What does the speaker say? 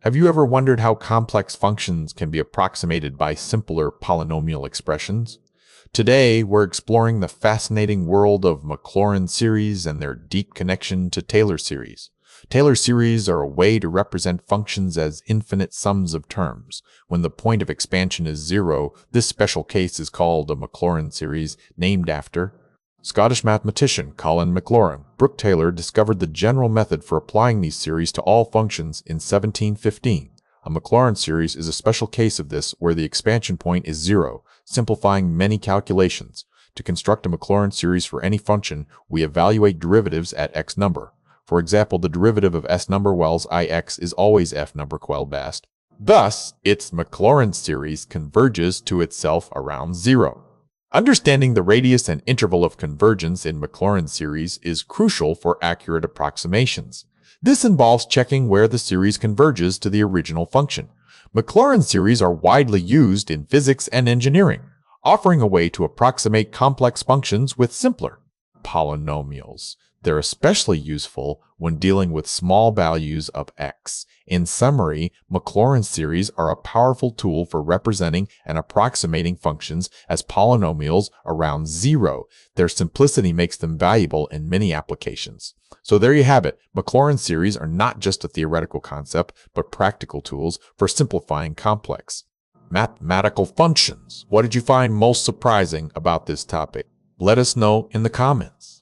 Have you ever wondered how complex functions can be approximated by simpler polynomial expressions? Today, we're exploring the fascinating world of Maclaurin series and their deep connection to Taylor series. Taylor series are a way to represent functions as infinite sums of terms. When the point of expansion is zero, this special case is called a Maclaurin series, named after Scottish mathematician Colin Maclaurin. Brooke Taylor discovered the general method for applying these series to all functions in 1715. A Maclaurin series is a special case of this where the expansion point is zero, simplifying many calculations. To construct a Maclaurin series for any function, we evaluate derivatives at x number. For example, the derivative of s number whiles ix is always f number quel bast. Thus, its Maclaurin series converges to itself around zero. Understanding the radius and interval of convergence in Maclaurin series is crucial for accurate approximations. This involves checking where the series converges to the original function. Maclaurin series are widely used in physics and engineering, offering a way to approximate complex functions with simpler polynomials. They're especially useful when dealing with small values of x. In summary, Maclaurin series are a powerful tool for representing and approximating functions as polynomials around zero. Their simplicity makes them valuable in many applications. So there you have it. Maclaurin series are not just a theoretical concept, but practical tools for simplifying complex mathematical functions. What did you find most surprising about this topic? Let us know in the comments.